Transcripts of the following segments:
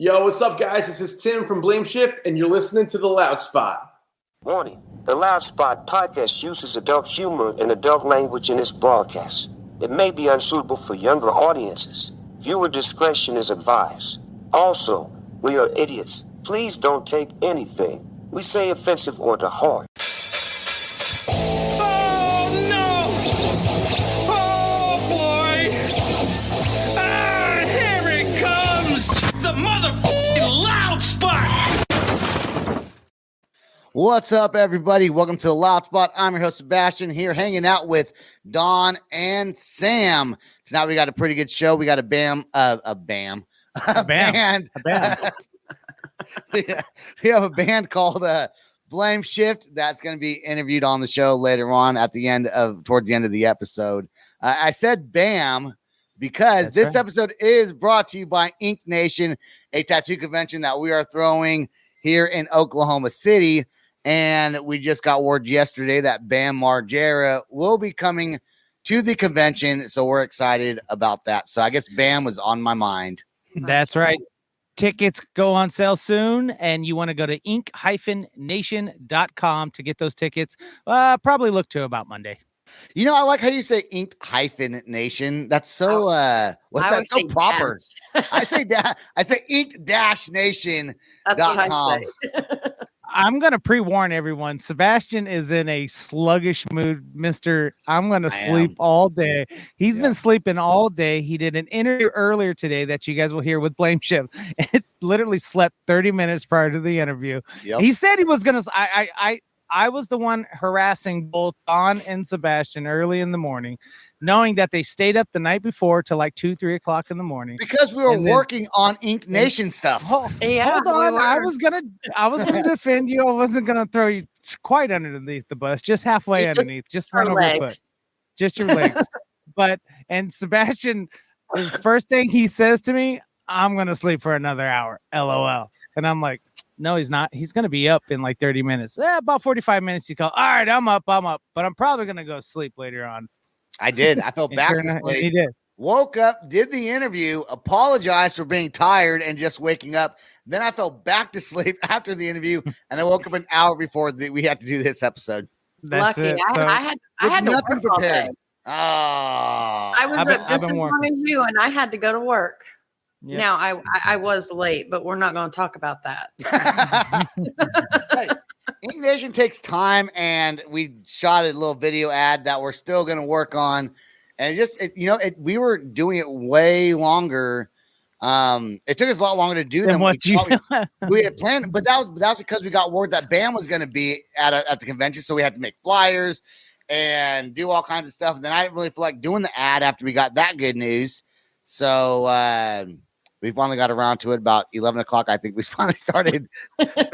Yo, what's up, guys? This is Tim from Blameshift, and you're listening to The Loud Spot. Warning, the Loud Spot podcast uses adult humor and adult language in its broadcast. It may be unsuitable for younger audiences. Viewer discretion is advised. Also, we are idiots. Please don't take anything we say offensive or to heart. What's up, everybody? Welcome to the Loud Spot. I'm your host, Sebastian, here hanging out with Don and Sam. Tonight we got a pretty good show. We got a band. We have a band called Blameshift that's going to be interviewed on the show later on towards the end of the episode. I said BAM because this episode is brought to you by Ink Nation, a tattoo convention that we are throwing here in Oklahoma City. And we just got word yesterday that Bam Margera will be coming to the convention. So we're excited about that. So I guess Bam was on my mind. That's right. Tickets go on sale soon. And you want to go to ink-nation.com to get those tickets. Probably look to about Monday. You know, I like how you say ink-nation. That's so so proper. I say ink-nation.com. I'm going to pre-warn everyone. Sebastian is in a sluggish mood, Mr. I'm going to sleep all day. He's been sleeping all day. He did an interview earlier today that you guys will hear with Blameshift. It literally slept 30 minutes prior to the interview. Yep. He said he was going to I was the one harassing both Don and Sebastian early in the morning, knowing that they stayed up the night before till like 2-3 o'clock in the morning because we were working on Ink Nation stuff. Hold on. I was gonna defend you. I wasn't gonna throw you quite underneath the bus, just halfway underneath, just run over your foot, just your legs. And Sebastian, the first thing he says to me, I'm gonna sleep for another hour. LOL. And I'm like, no, he's not. He's going to be up in like 30 minutes. About 45 minutes. He called, all right, I'm up. But I'm probably going to go sleep later on. I did. I fell back to sleep. He did. Woke up, did the interview, apologized for being tired and just waking up. Then I fell back to sleep after the interview, and I woke up an hour before we had to do this episode. That's lucky. It. I had nothing prepared. I was just as long as you, and I had to go to work. Yep. Now, I was late, but we're not going to talk about that. Hey, Ink Nation takes time, and we shot a little video ad that we're still going to work on. And we were doing it way longer. It took us a lot longer to do than what we had planned. But that was because we got word that Bam was going to be at the convention, so we had to make flyers and do all kinds of stuff. And then I didn't really feel like doing the ad after we got that good news. So we finally got around to it about 11 o'clock. I think we finally started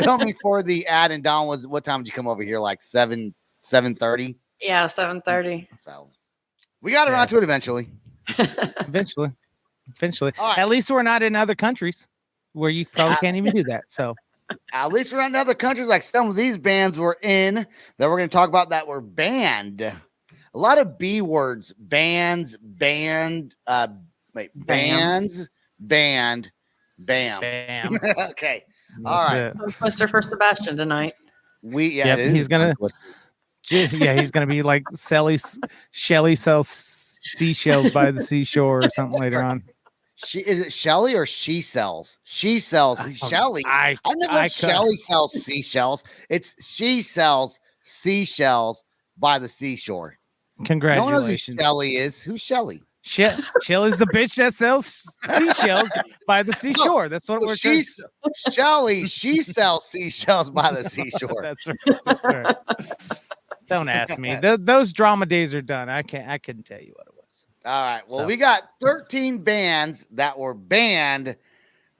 filming for the ad. And Don what time did you come over here? Like 7:30? Yeah, 7:30. So we got around to it eventually. Eventually. Right. At least we're not in other countries where you probably can't even do that. So at least we're not in other countries like some of these bands were in that we're going to talk about that were banned. A lot of B words, bands, banned, bands, banned, bam. Okay. All right. Twister for Sebastian tonight. He's gonna be like Shelly sells seashells by the seashore or something later on. Is it Shelly or she sells? She sells Shelly. I never Shelly sells seashells. It's she sells seashells by the seashore. Congratulations. No one knows who Shelly is. Who's Shelly? Shelly's the bitch that sells seashells by the seashore. That's what we're saying. Shelly, she sells seashells by the seashore. That's right. Don't ask me. Those drama days are done. I couldn't tell you what it was. All right. Well, we got 13 bands that were banned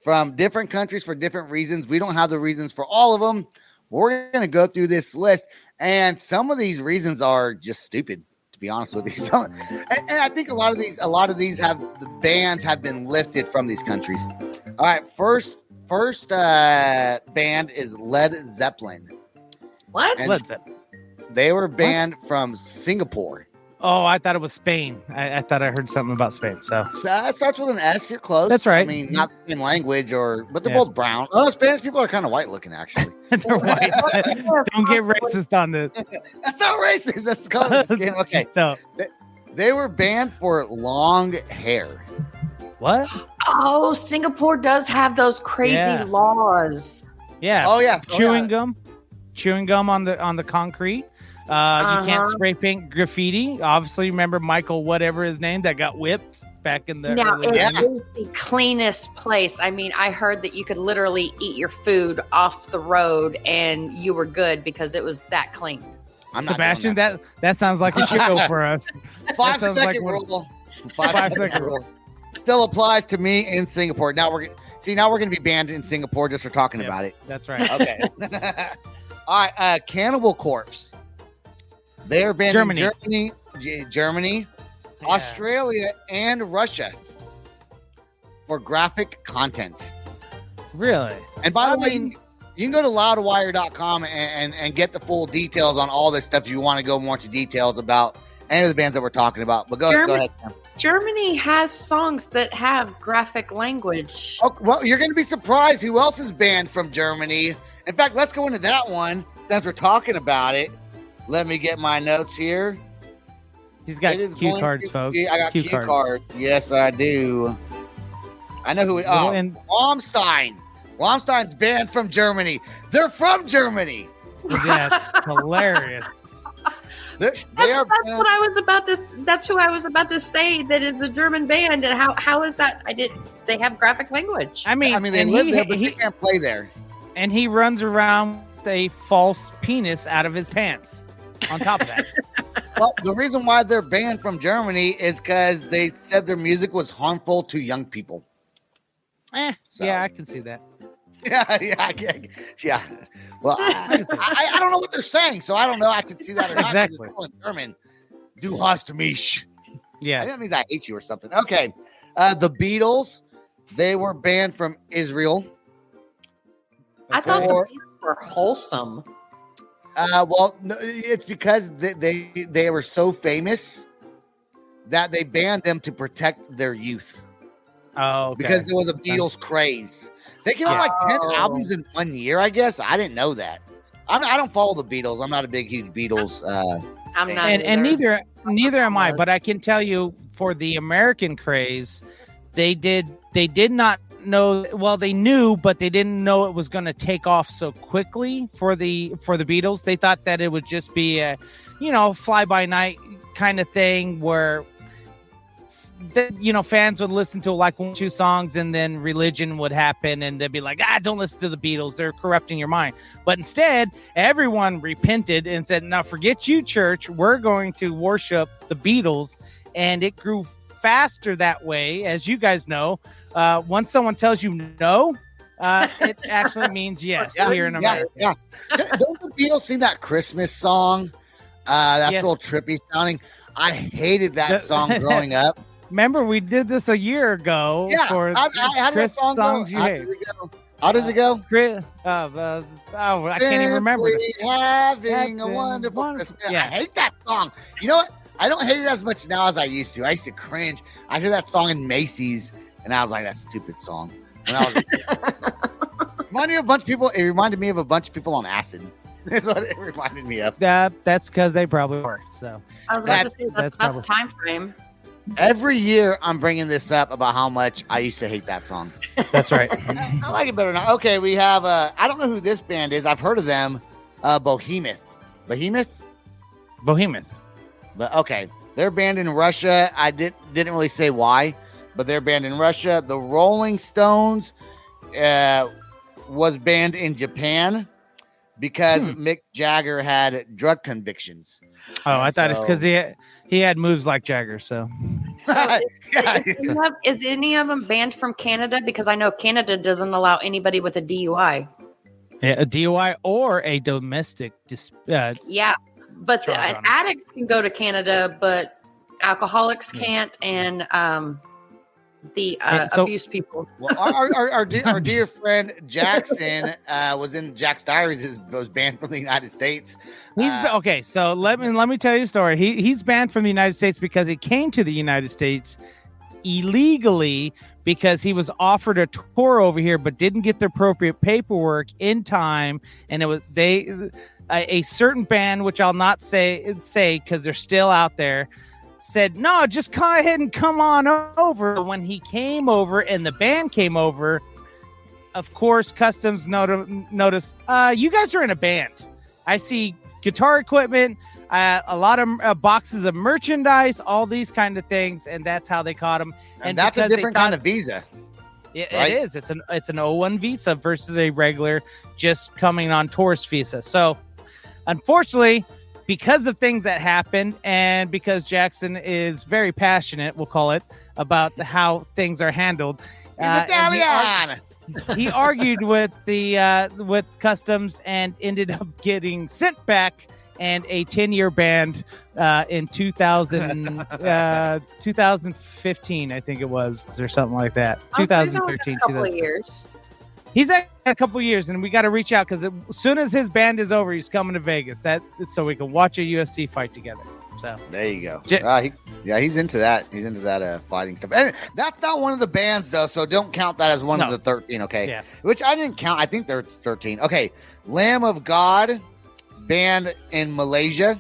from different countries for different reasons. We don't have the reasons for all of them. We're going to go through this list, and some of these reasons are just stupid, to be honest with you. And I think a lot of these the bans have been lifted from these countries. All right, first band is Led Zeppelin. What? And Led Zeppelin. They were banned from Singapore. Oh, I thought it was Spain. I thought I heard something about Spain. So it starts with an S. You're close. That's right. I mean, not the same language, but they're both brown. Oh, Spanish people are kind of white looking, actually. They're white. Don't get racist on this. That's not racist. That's the color of skin. Okay. They were banned for long hair. What? Oh, Singapore does have those crazy laws. Yeah. Oh, yeah. Chewing gum on the concrete. You can't spray paint graffiti. Obviously, remember Michael, whatever his name, that got whipped back in the now early it is the cleanest place. I mean, I heard that you could literally eat your food off the road and you were good because it was that clean. Sebastian, that sounds like a show for us. 5 second rule. 5 second rule. Still applies to me in Singapore. Now we're going to be banned in Singapore just for talking about it. That's right. Okay. All right. Cannibal Corpse. They're banned in Germany, Australia, and Russia for graphic content. Really? And by the way, you can go to loudwire.com and get the full details on all this stuff if you want to go more into details about any of the bands that we're talking about. But go ahead. Germany has songs that have graphic language. Oh, well, you're going to be surprised who else is banned from Germany. In fact, let's go into that one since we're talking about it. Let me get my notes here. He's got cue cards, folks. I got cue cards. Yes, I do. I know who it is. Oh, Rammstein. Rammstein's banned from Germany. They're from Germany. That's hilarious. That's what I was about to. That's who I was about to say. That is a German band, and how is that? They have graphic language. I mean, they live there, but they can't play there. And he runs around with a false penis out of his pants. On top of that, well, the reason why they're banned from Germany is because they said their music was harmful to young people. Yeah, I can see that. Yeah. Well, I don't know what they're saying, so I don't know. I can see that or not. Exactly. It's in German. Du hast mich. Yeah, that means I hate you or something. Okay. The Beatles, they were banned from Israel. I thought the Beatles were wholesome. Well, no, it's because they were so famous that they banned them to protect their youth. Oh, okay. Because there was a Beatles craze. They came out like 10 albums in 1 year, I guess. I didn't know that. I don't follow the Beatles. I'm not a big, huge Beatles. I'm not, and neither am I. But I can tell you, for the American craze, they did not know. Well, they knew, but they didn't know it was going to take off so quickly for the Beatles. They thought that it would just be a, fly by night kind of thing where, fans would listen to like 1 or 2 songs and then religion would happen and they'd be like, don't listen to the Beatles. They're corrupting your mind. But instead, everyone repented and said, now forget you, church. We're going to worship the Beatles. And it grew faster that way. As you guys know, once someone tells you no, it actually means yes here in America. Yeah. Don't the Beatles sing that Christmas song? That's a little trippy sounding. I hated that song growing up. Remember, we did this a year ago. Yeah, for how did that song songs go? You hate. How does it go? I can't even remember. Having a wonderful Christmas. Yeah. I hate that song. You know what? I don't hate it as much now as I used to. I used to cringe. I heard that song in Macy's, and I was like, "That's a stupid song." When I was it reminded me of a bunch of people on acid. That's what it reminded me of. That's because they probably were. So I was about to say that's the time frame. Every year I'm bringing this up about how much I used to hate that song. That's right. I like it better now. Okay, we have I don't know who this band is. I've heard of them. Behemoth. But okay, they're banned in Russia. I didn't really say why, but they're banned in Russia. The Rolling Stones was banned in Japan because Mick Jagger had drug convictions. Oh, I thought it's because he had moves like Jagger. So is any of them banned from Canada? Because I know Canada doesn't allow anybody with a DUI. Yeah, a DUI or a domestic dispute. But addicts can go to Canada, but alcoholics can't, and the abuse people. Well, our dear friend Jackson was in Jack's Diaries. Was banned from the United States. Okay, so let me tell you a story. He's banned from the United States because he came to the United States illegally because he was offered a tour over here but didn't get the appropriate paperwork in time, and it was a certain band, which I'll not say because they're still out there, said, no, just go ahead and come on over. When he came over and the band came over, of course, Customs noticed, you guys are in a band. I see guitar equipment, a lot of boxes of merchandise, all these kind of things, and that's how they caught him. And that's a different kind of visa. It is. It's an O1 visa versus a regular just coming on tourist visa. So, unfortunately, because of things that happened, and because Jackson is very passionate, we'll call it, about how things are handled, Italian. He argued with with Customs and ended up getting sent back and a 10-year ban in 2015, I think it was, or something like that. 2013. A couple of years. He's at a couple years, and we got to reach out because as soon as his band is over, he's coming to Vegas. So we can watch a UFC fight together. So there you go. He's into that. He's into that fighting stuff. And that's not one of the bands though, so don't count that as one of the 13. Okay, yeah. Which I didn't count. I think they're 13. Okay, Lamb of God banned in Malaysia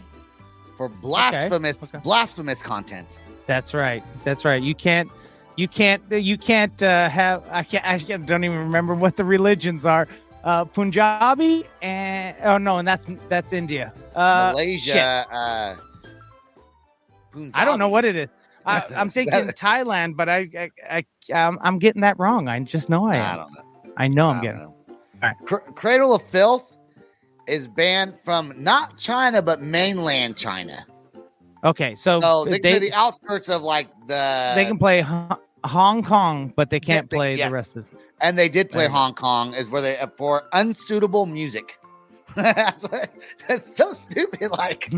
for blasphemous content. That's right. You can't have. I don't even remember what the religions are. Punjabi and that's India. Malaysia. I don't know what it is. I'm thinking Thailand, but I'm getting that wrong. I just know I am. I don't know. I know I'm getting. All right. Cradle of Filth is banned from not China but mainland China. Okay, so they the outskirts of like they can play Hong Kong, but they can't play the rest of it. And they did play Hong Kong, is where they for unsuitable music. That's so stupid. Like,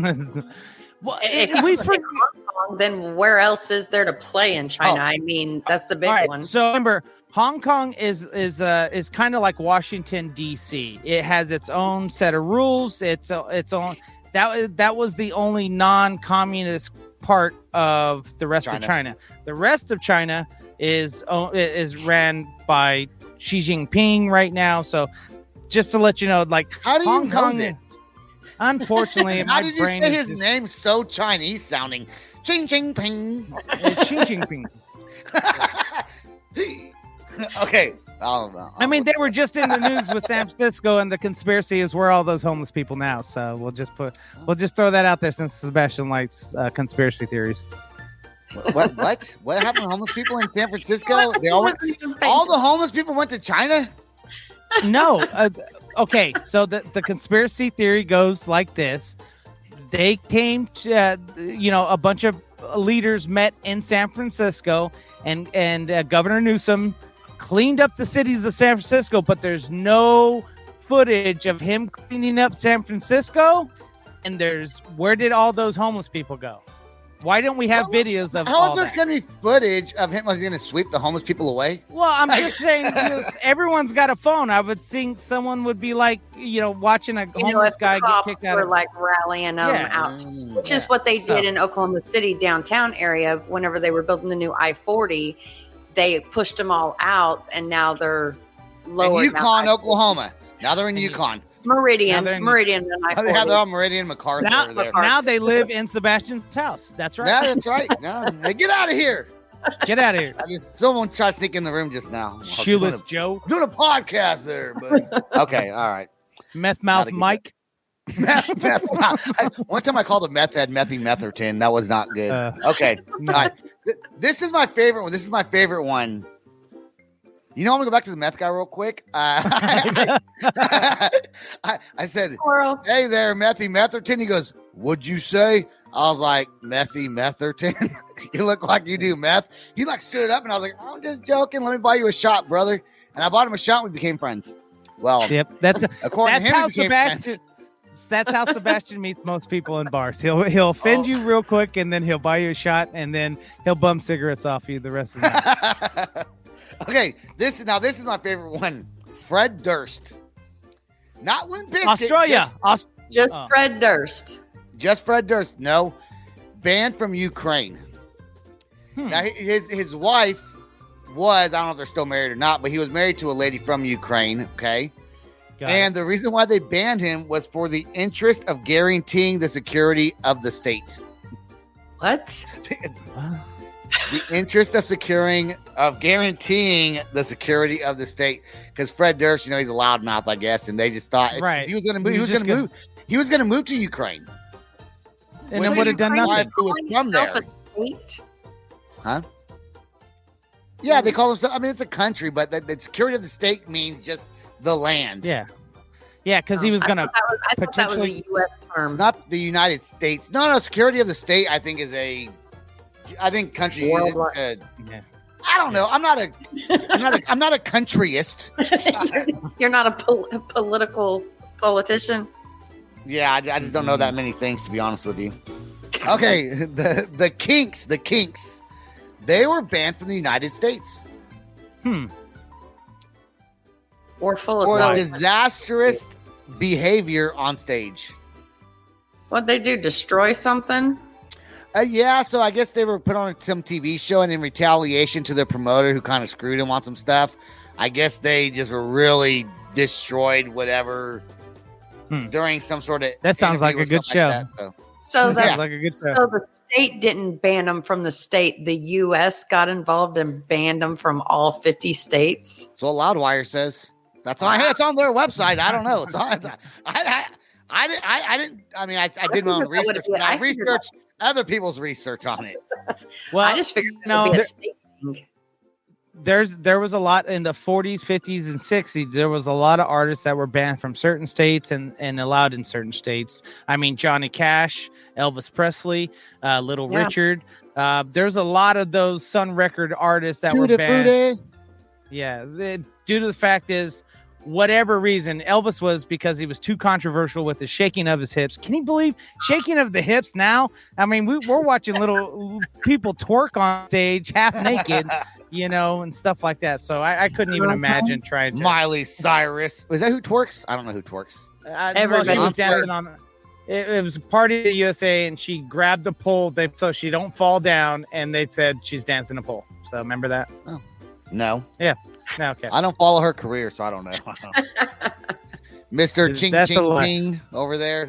well, if Hong Kong, then where else is there to play in China? I mean, that's the big one. So remember, Hong Kong is kind of like Washington D.C. It has its own set of rules. Its own. That was the only non-communist part of the rest of China. The rest of China is ran by Xi Jinping right now. So just to let you know, like, how do Hong you know Kong this? Unfortunately, how did you say his name so Chinese sounding? Xi Jinping. It's Xi Jinping. Okay. I mean, they were just in the news with San Francisco, and the conspiracy is where all those homeless people now. So we'll just throw that out there since Sebastian likes conspiracy theories. What happened to homeless people in San Francisco? All the homeless people went to China? No. Okay, so the conspiracy theory goes like this. They came to, a bunch of leaders met in San Francisco, and Governor Newsom cleaned up the cities of San Francisco, but there's no footage of him cleaning up San Francisco. And where did all those homeless people go? Why don't we have videos of how is there going to be footage of him? Was he going to sweep the homeless people away? Well, I'm just saying, everyone's got a phone. I would think someone would be like, watching a homeless guy get kicked out. Like rallying them out, which is what they did in Oklahoma City downtown area. Whenever they were building the new I-40, they pushed them all out, and now they're lower. In Yukon, Oklahoma. Now they're in Yukon. Meridian, and I-40. They have their own Meridian McCarthy over there. Now they live in Sebastian's house. That's right. Yeah, that's right. No, get out of here. Get out of here. Someone tried to sneak in the room just now. Shoeless Joe. Doing a podcast there, buddy. Okay, all right. Meth mouth Mike. One time I called a meth head methymethertin. That was not good. Okay. All right. This is my favorite one. I'm going to go back to the meth guy real quick. I said, hey there, methymethertin. He goes, what'd you say? I was like, methymethertin. You look like you do meth. He stood up, and I was like, I'm just joking. Let me buy you a shot, brother. And I bought him a shot, and we became friends. Well, yep, that's according to him, how Sebastian. That's how Sebastian meets most people in bars. He'll offend you real quick, and then he'll buy you a shot, and then he'll bum cigarettes off you the rest of the night. Okay, this is my favorite one. Fred Durst. Not Limp Bizkit. Australia. Just Fred Durst. Just Fred Durst. No. Banned from Ukraine. Now, his wife was, I don't know if they're still married or not, but he was married to a lady from Ukraine, okay? And the reason why they banned him was for the interest of guaranteeing the security of the state. What? The interest of guaranteeing the security of the state. Because Fred Durst, he's a loudmouth, I guess, and they just thought he was going to move. He was going to move to Ukraine. And then would have done nothing. Who was from there? State? Huh? Yeah, they call themselves. I mean, it's a country, but the security of the state means just the land. Yeah, because he was going to. I thought that was a U.S. term. It's not the United States. No. Security of the state, I think, country. Yeah. I don't know. I'm not a countryist. You're not a political politician. Yeah, I just don't know that many things, to be honest with you. Okay, the Kinks. They were banned from the United States. Or full for of disastrous behavior on stage. What'd they do? Destroy something? Yeah, so I guess they were put on some TV show, and in retaliation to the promoter who kind of screwed him on some stuff, I guess they just were really destroyed whatever during some sort of. That sounds like a good show. Like that, so that sounds like a good show. So the state didn't ban them from the state. The U.S. got involved and banned them from all 50 states. So Loudwire says that's on. Hey, it's on their website. I don't know. It's on. I didn't. I mean, I did my own research. I researched other people's research on it. Well, I just figured it would be a state thing. There was a lot in the 40s, 50s, and 60s. There was a lot of artists that were banned from certain states and allowed in certain states. I mean, Johnny Cash, Elvis Presley, Little Richard. There's a lot of those Sun Record artists that were banned. Yeah, due to the fact is, whatever reason, Elvis was because he was too controversial with the shaking of his hips. Can you believe shaking of the hips now? I mean, we're watching little people twerk on stage half naked, and stuff like that. So I couldn't even imagine trying to. Miley Cyrus. Was that who twerks? I don't know who twerks. Everybody was dancing on it was a party at the USA, and she grabbed a pole so she don't fall down, and they said she's dancing a pole. So remember that? Oh. No. Yeah. No, okay. I don't follow her career, so I don't know. Mr. Ching Ching Ching over there.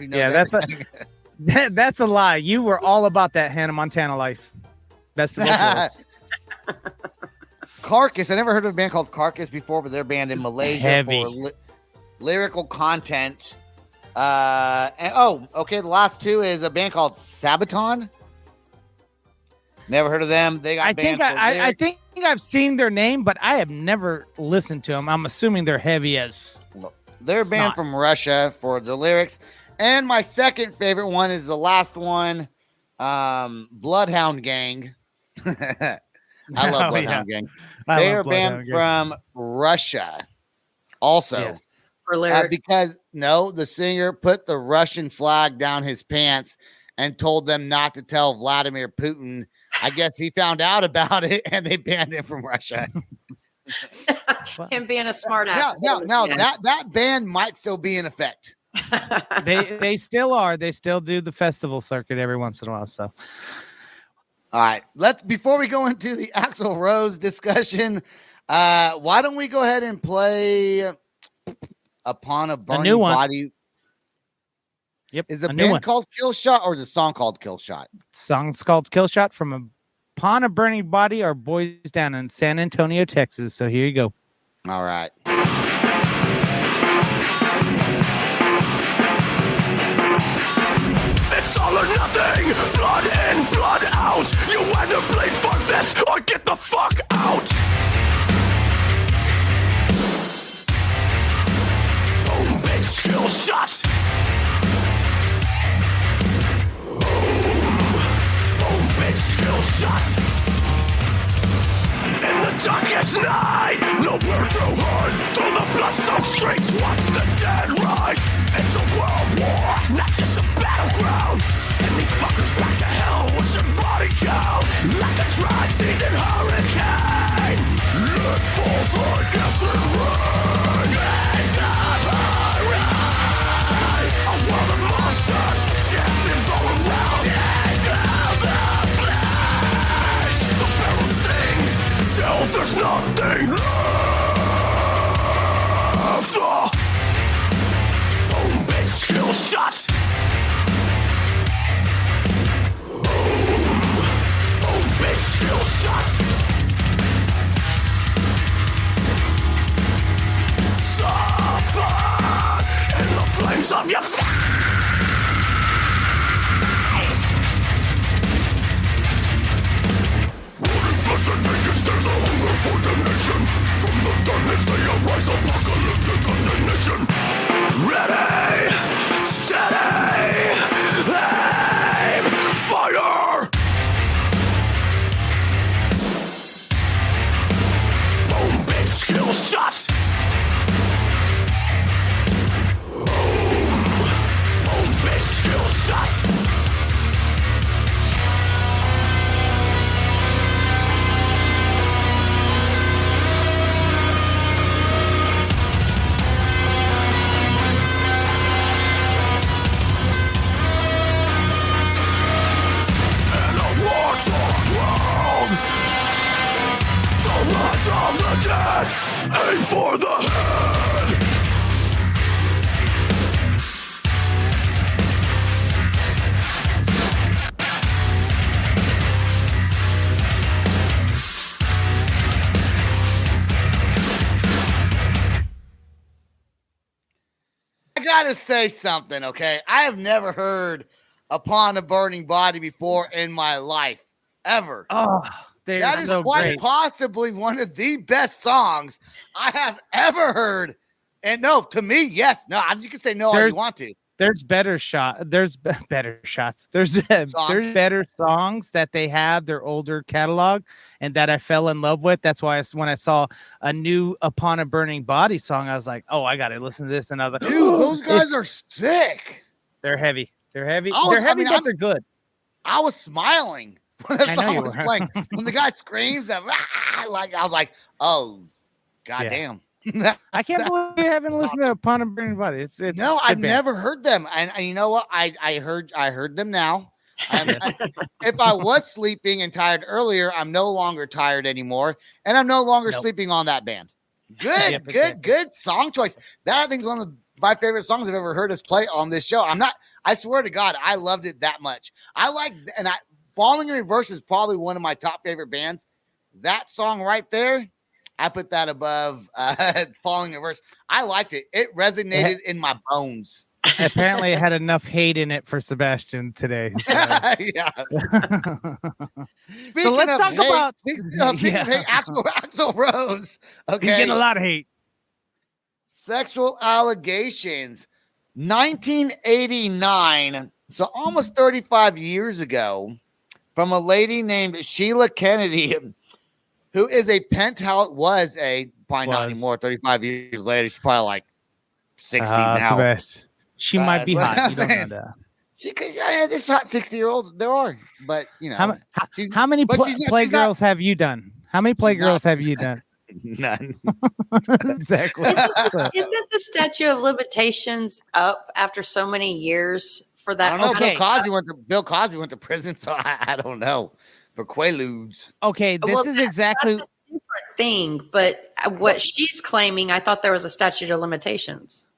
That's a lie. You were all about that Hannah Montana life. Best of both worlds. Carcass. I never heard of a band called Carcass before, but they're banned in Malaysia for lyrical content. The last two is a band called Sabaton. Never heard of them. They got banned. I think I've seen their name, but I have never listened to them. I'm assuming they're heavy as. They're banned from Russia for the lyrics. And my second favorite one is the last one, Bloodhound Gang. I love Bloodhound Gang. They are banned from Russia. Also, for lyrics. Because the singer put the Russian flag down his pants and told them not to tell Vladimir Putin. I guess he found out about it and they banned him from Russia. Him being a smart ass. Now that ban might still be in effect. They still are. They still do the festival circuit every once in a while. So, all right. Before we go into the Axl Rose discussion, why don't we go ahead and play Upon a Burning Body? Yep. Is the band called Kill Shot or is the song called Kill Shot? Song's called Kill Shot from Upon a Burning Body. Our boys down in San Antonio, Texas. So here you go. All right. It's all or nothing, blood in, blood out. You either bleed for this or get the fuck out. Boom, bitch, kill shot. Boom, bitch, kill shot. In the darkest night, nowhere to hide. Through the blood-soaked streets, watch the dead rise. It's a world war. Boom, bitch, kill shot. Boom, bitch, kill shot. Suffer in the flames of your fight. Flesh and vengeance, there's a hunger for damnation. From the darkness they arise, apocalyptic condemnation. Ready, steady, aim, fire. Boom, bitch, kill shot. Boom, bitch, kill shot. World, the rise of the dead, aim for the head. I gotta say something, okay? I have never heard Upon a Burning Body before in my life, ever. Oh, that is so quite great. possibly one of the best songs I have ever heard. And no, to me, yes. No, you can say no all you want to. There's better shot. There's better shots. There's better songs that they have their older catalog and that I fell in love with. That's why when I saw a new Upon a Burning Body song, I was like, oh, I gotta listen to this. And I was like, dude, those guys are sick. They're heavy. They're heavy. But they're good. I was smiling when the I know song you was were. playing. When the guy screams, like I was like, "Oh, goddamn!" I can't believe you haven't listened to Upon a Burning Body. It's no, I've never heard them, and you know what? I heard them now. If I was sleeping and tired earlier, I'm no longer tired anymore, and I'm no longer sleeping on that band. Good, good song choice. That I think is one of my favorite songs I've ever heard us play on this show. I swear to God, I loved it that much. Falling in Reverse is probably one of my top favorite bands. That song right there, I put that above Falling in Reverse. I liked it. It resonated in my bones. Apparently, it had enough hate in it for Sebastian today. So. Yeah. So let's talk about speaking of hate, Axl Rose. Okay, he's getting a lot of hate. Sexual allegations. 1989, so almost 35 years ago, from a lady named Sheila Kennedy, who is probably not anymore, 35 years later. She's probably like 60s now. Sebastian. She might be hot. You don't know that. There's hot 60-year-olds. There are, but you know. How many Playgirls have you done? How many Playgirls have you done? None. Exactly. Isn't the statute of limitations up after so many years for that? I don't know. Bill Cosby went to prison, so I don't know for Quaaludes. Okay, this is exactly that's a different thing. But what she's claiming, I thought there was a statute of limitations.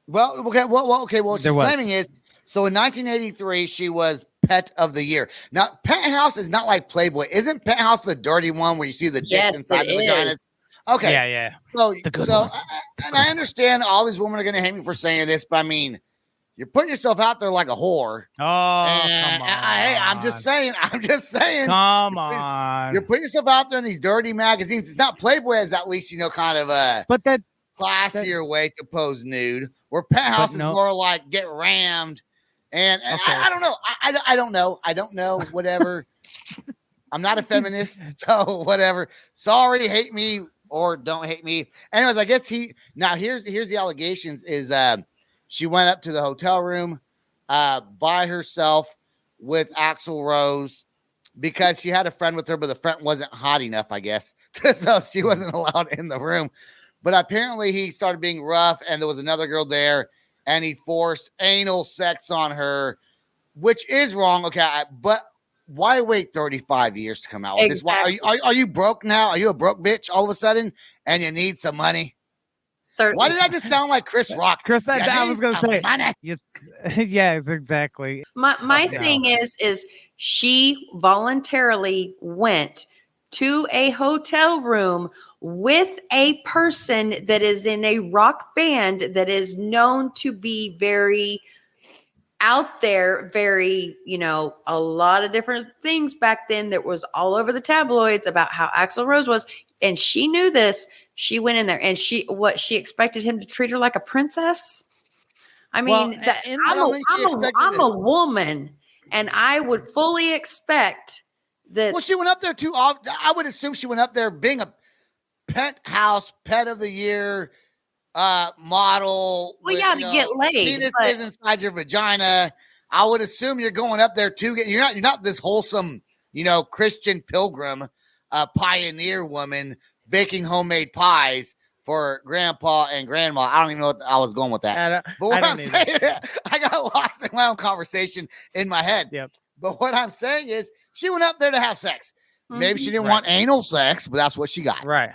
Well, okay. What she's claiming is, so in 1983 she was Pet of the Year. Now, Penthouse is not like Playboy. Isn't Penthouse the dirty one where you see the dicks inside the vaginas? Okay. Yeah. And I understand all these women are going to hate me for saying this, but I mean, you're putting yourself out there like a whore. Oh, come on. I'm just saying. Come on. You're putting yourself out there in these dirty magazines. It's not Playboy as at least, kind of a classier way to pose nude, where Penthouse is more like get rammed. And I don't know. I don't know. Whatever. I'm not a feminist, so whatever. Sorry, hate me or don't hate me. Anyways, I guess here's the allegations is she went up to the hotel room by herself with Axl Rose because she had a friend with her, but the friend wasn't hot enough, I guess. So she wasn't allowed in the room. But apparently he started being rough and there was another girl there and he forced anal sex on her, which is wrong. Okay, but why wait 35 years to come out with this? Why are you broke now? Are you a broke bitch all of a sudden and you need some money? Why did I just sound like Chris Rock? Chris, I was gonna say, yes, yes, exactly. My thing is she voluntarily went to a hotel room with a person that is in a rock band that is known to be very out there, very, a lot of different things back then that was all over the tabloids about how Axl Rose was. And she knew this. She went in there and she expected him to treat her like a princess. I mean, I'm a woman and I would fully expect that. Well, she went up there too. I would assume she went up there being a penthouse pet of the year model. Well, to get laid. Penis is inside your vagina. I would assume you're going up there to get. You're not this wholesome, Christian pilgrim, pioneer woman baking homemade pies for grandpa and grandma. I don't even know what I was going with that. But what I'm saying, I got lost in my own conversation in my head. Yep. But what I'm saying is she went up there to have sex. Maybe she didn't want anal sex, but that's what she got. Right.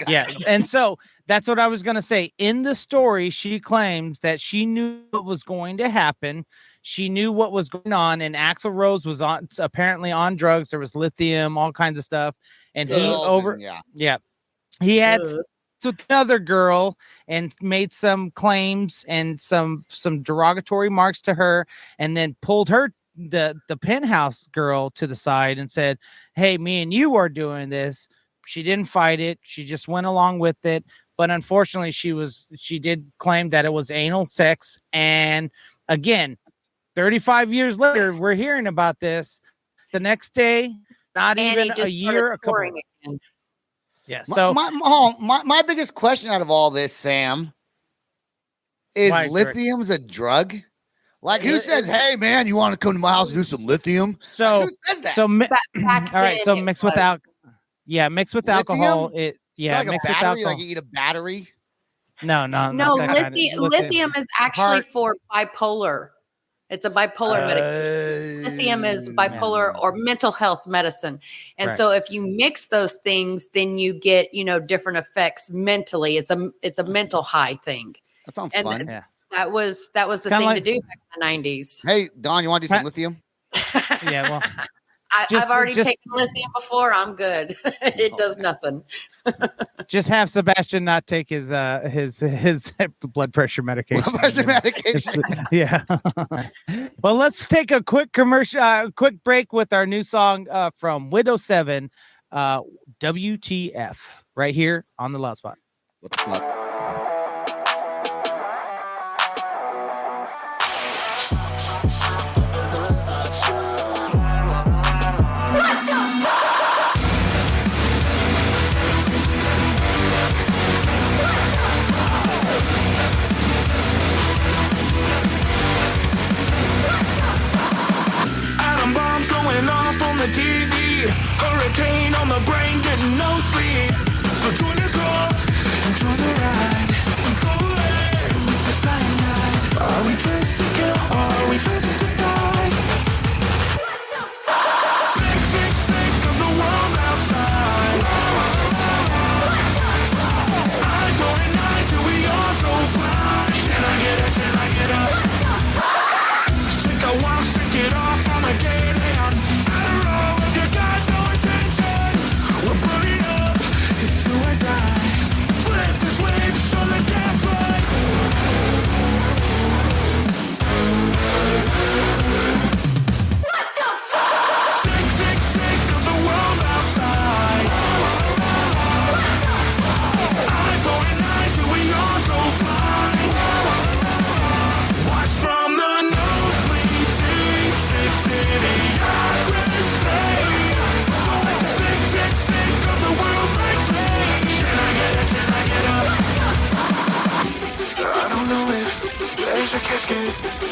Yeah. And so that's what I was going to say. In the story, she claims that she knew what was going to happen. She knew what was going on. And Axl Rose was apparently on drugs. There was lithium, all kinds of stuff. And he he had with another girl and made some claims and some derogatory marks to her, and then pulled her the penthouse girl to the side and said, hey, me and you are doing this. She didn't fight it. She just went along with it. But unfortunately, she did claim that it was anal sex. And again, 35 years later, we're hearing about this. The next day, not even a year, a couple. Yeah. So my biggest question out of all this, Sam, is lithium's a drug? Like, who says, hey, man, you want to come to my house and do some lithium? So, who says that? all right. So mixed with alcohol. Mixed with alcohol. Like you eat a battery? No. Lithium is actually for bipolar. It's a bipolar medication. Lithium is bipolar or mental health medicine. And so if you mix those things, then you get, different effects mentally. It's a mental high thing. That sounds fun. That was the thing to do back in the 90s. Hey, Don, you want to do some lithium? Yeah, well, I've already taken lithium before. I'm good. It does nothing. Just have Sebastian not take his blood pressure medication. Yeah. Well, let's take a quick quick break with our new song from Widow 7, WTF, right here on the Loud Spot. The TV, hurricane on the brain, getting no sleep. So join us up, enjoy the ride. Some cold air with the cyanide. Are we dressed to kill? Are we dressed to die? Sick of the world outside. Eye for an eye till we all go blind. Can I get up? Take a while, shake it off on the gate.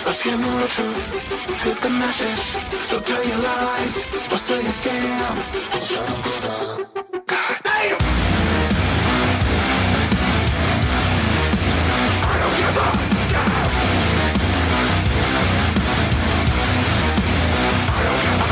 A funeral to hit the masses. So tell your lies, or say a scam. God damn! I don't give a damn. I don't give a.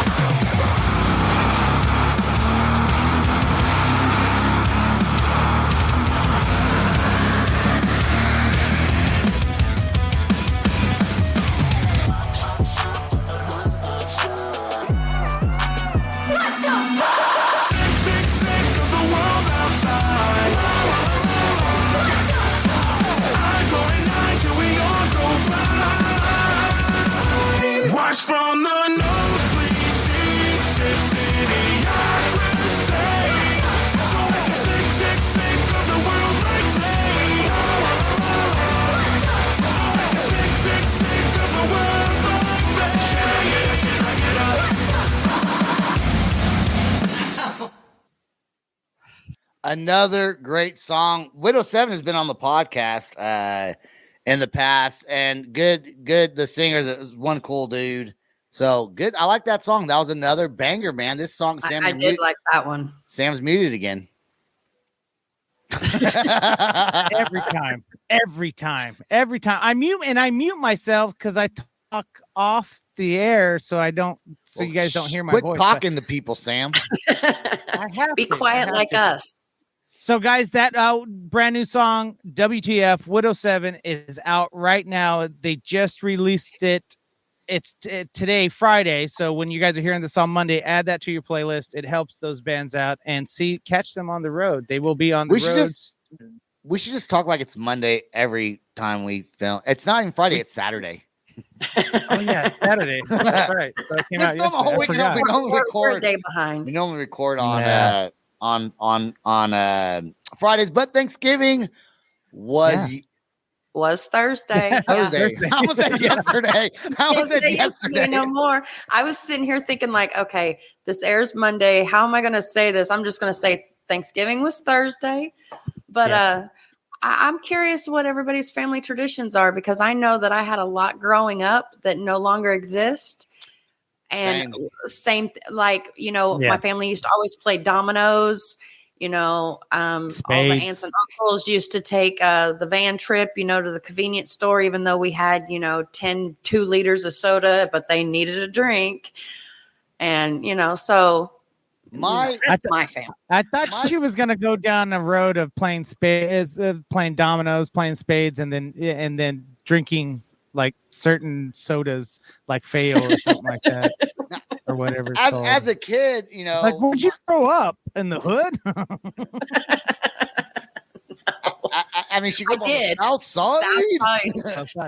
Another great song. Widow 7 has been on the podcast in the past, and good. The singer is one cool dude. So good. I like that song. That was another banger, man. This song, Sam, I did like that one. Sam's muted again. every time. I mute myself because I talk off the air, so you guys don't hear my Quit voice. talking to people, Sam. I have Be to. quiet like us. So, guys, that brand new song, WTF, Widow 7, is out right now. They just released it. It's today, Friday. So when you guys are hearing this on Monday, add that to your playlist. It helps those bands out, and catch them on the road. They will be on the roads. We should just talk like it's Monday every time we film. It's not even Friday, it's Saturday. Oh yeah, Saturday. That's right. So it came out yesterday. We normally We're a day behind. We normally record on Fridays, but Thanksgiving was Thursday. Thursday. I almost said yesterday. No more. I was sitting here thinking, like, okay, this airs Monday. How am I going to say this? I'm just going to say Thanksgiving was Thursday. But I'm curious what everybody's family traditions are, because I know that I had a lot growing up that no longer exist. And my family used to always play dominoes. All the aunts and uncles used to take the van trip, to the convenience store, even though we had, 2 liters of soda, but they needed a drink. And, so that's my family. I thought she was going to go down the road of playing spades, playing dominoes, playing spades, and then drinking like certain sodas like Fayo or something like that. Or whatever. As a kid, like, where'd you grow up? In the hood? I mean, she grew up on the south side.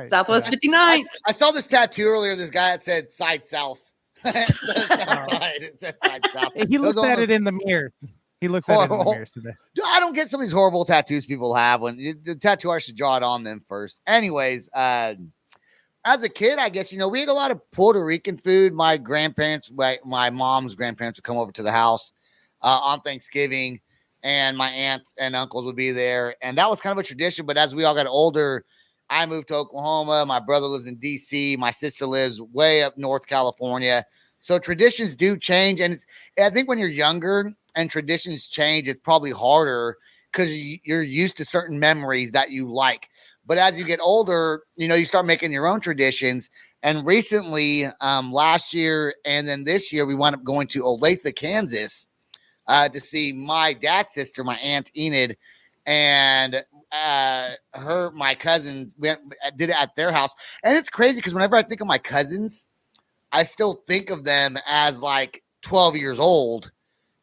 Southwest 59th. I saw this tattoo earlier. This guy that said side south. It said side south. He looks at it in the mirrors. He looks at it in the mirrors today. Dude, I don't get some of these horrible tattoos people have when the tattoo artist should draw it on them first. Anyways, as a kid, I guess, we ate a lot of Puerto Rican food. My grandparents, my mom's grandparents would come over to the house on Thanksgiving, and my aunts and uncles would be there. And that was kind of a tradition. But as we all got older, I moved to Oklahoma. My brother lives in D.C. My sister lives way up North California. So traditions do change. And I think when you're younger and traditions change, it's probably harder because you're used to certain memories that you like. But as you get older, you start making your own traditions. And recently, last year and then this year, we wound up going to Olathe, Kansas, to see my dad's sister, my aunt Enid, and my cousin did it at their house. And it's crazy because whenever I think of my cousins, I still think of them as like 12 years old,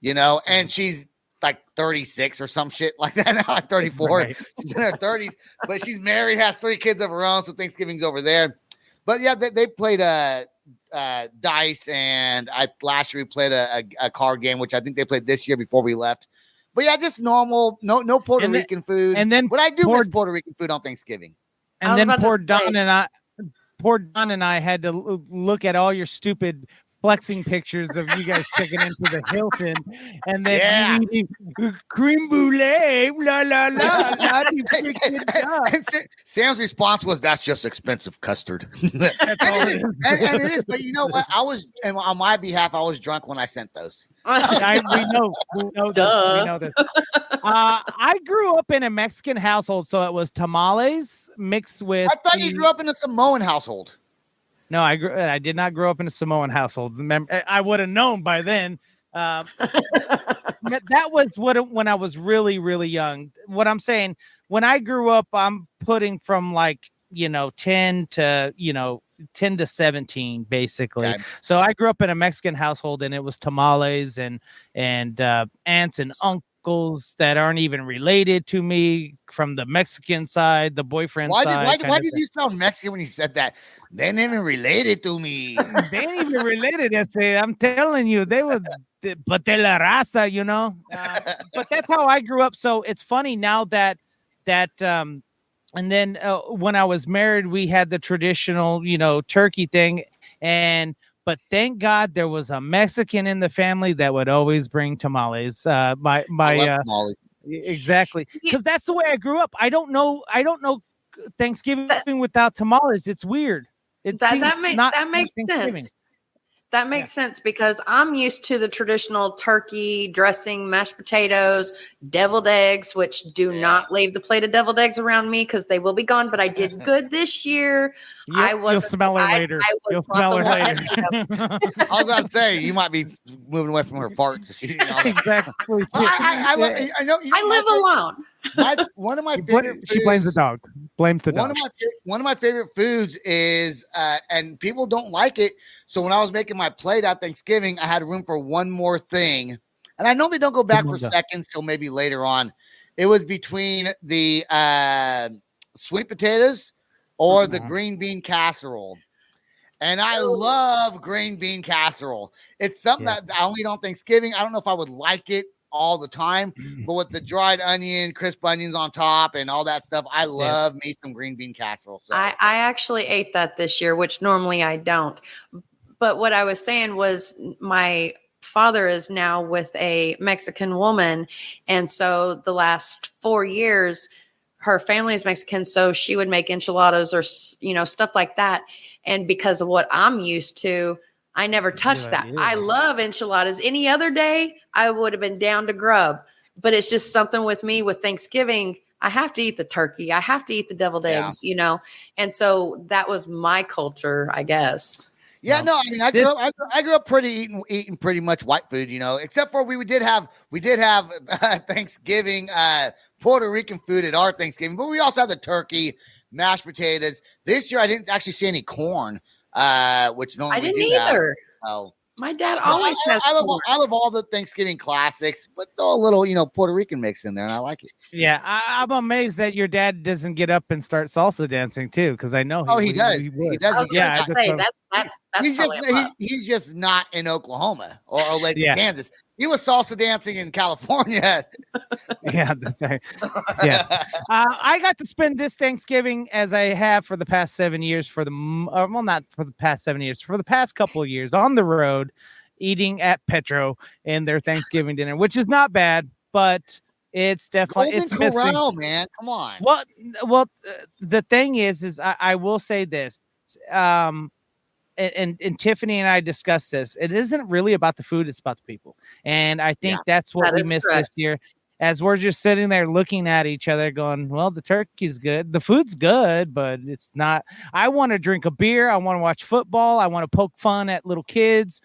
and she's like 36 or some shit like that now, like 34. Right. She's in her 30s, but she's married, has 3 kids of her own, so Thanksgiving's over there. But yeah, they played dice, and last year we played a card game, which I think they played this year before we left. But yeah, just normal, no Puerto Rican food. And then, but I do miss Puerto Rican food on Thanksgiving. And then poor Don and I had to look at all your stupid flexing pictures of you guys checking into the Hilton, and then eating cream brulee, la la la la. Sam's response was, "That's just expensive custard." and it is, but you know what? On my behalf, I was drunk when I sent those. We know this. I grew up in a Mexican household, so it was tamales mixed with. I thought you grew up in a Samoan household. No, I did not grow up in a Samoan household. I would have known by then. That was when I was really, really young. What I'm saying, when I grew up, I'm putting from 10 to 17, basically. Okay. So I grew up in a Mexican household, and it was tamales and aunts and uncles that aren't even related to me from the Mexican side, the boyfriend side. Why did you sound Mexican when you said that? They ain't even related to me. They ain't even related. I'm telling you, they were, but de la raza, but that's how I grew up. So it's funny now that, and then when I was married, we had the traditional, turkey thing. But thank God there was a Mexican in the family that would always bring tamales. Exactly. Because that's the way I grew up. I don't know Thanksgiving without tamales. It's weird. That makes Thanksgiving. sense. That makes sense because I'm used to the traditional turkey dressing, mashed potatoes, deviled eggs, which do not leave the plate of deviled eggs around me because they will be gone. But I did good this year. You'll smell her later. You'll smell her later. I was about to say you might be moving away from her farts. Exactly. I live alone. One of my favorite foods, she blames the dog. Blames the dog. One of my favorite foods is, and people don't like it. So when I was making my plate at Thanksgiving, I had room for one more thing. And I normally don't go back for seconds till maybe later on. It was between the sweet potatoes or the green bean casserole. And I love green bean casserole. It's something that I only eat on Thanksgiving. I don't know if I would like it all the time, but with the dried onion, crisp onions on top and all that stuff, I love me some green bean casserole. So I actually ate that this year, which normally I don't. But what I was saying was my father is now with a Mexican woman. And so the last 4 years, her family is Mexican. So she would make enchiladas or, stuff like that. And because of what I'm used to, I never touched that. I love enchiladas. Any other day, I would have been down to grub. But it's just something with me with Thanksgiving. I have to eat the turkey. I have to eat the deviled eggs, And so that was my culture, I guess. Yeah, no, I mean, I grew up eating pretty much white food, except for we did have Thanksgiving, Puerto Rican food at our Thanksgiving, but we also had the turkey, mashed potatoes. This year, I didn't actually see any corn. Which normally I didn't either. My dad always has. I love all the Thanksgiving classics, but throw a little, Puerto Rican mix in there, and I like it. Yeah, I'm amazed that your dad doesn't get up and start salsa dancing too, because I know he does. He does. He's just not in Oklahoma or Lake Kansas. He was salsa dancing in California. Yeah, that's right. Yeah, I got to spend this Thanksgiving as I have for the past 7 years. Not for the past 7 years, for the past couple of years on the road, eating at Petro in their Thanksgiving dinner, which is not bad, but it's definitely Golden Corral, man. Come on. Well, the thing is I will say this. And Tiffany and I discussed this. It isn't really about the food; it's about the people, and I think that's what we missed this year. As we're just sitting there looking at each other, going, "Well, the turkey's good, the food's good, but it's not." I want to drink a beer. I want to watch football. I want to poke fun at little kids.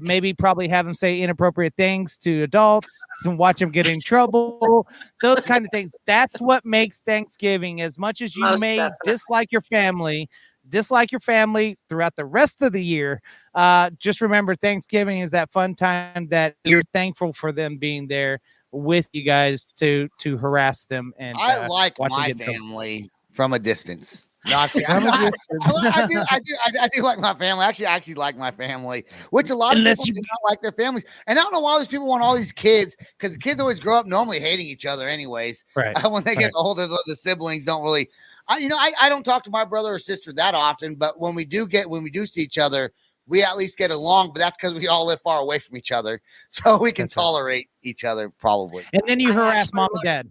Maybe probably have them say inappropriate things to adults and watch them get in trouble. Those kind of things. That's what makes Thanksgiving. As much as you may dislike your family throughout the rest of the year, just remember Thanksgiving is that fun time that you're thankful for them being there with you guys to harass them. And I like my family from a distance. No, I do like my family. Actually, I actually like my family, which a lot of people do not like their families. And I don't know why these people want all these kids, because the kids always grow up normally hating each other anyways. Right. When they get older, the siblings don't really. I don't talk to my brother or sister that often, but when we do see each other, we at least get along. But that's because we all live far away from each other, so we can tolerate each other probably. And then you harass mom and dad.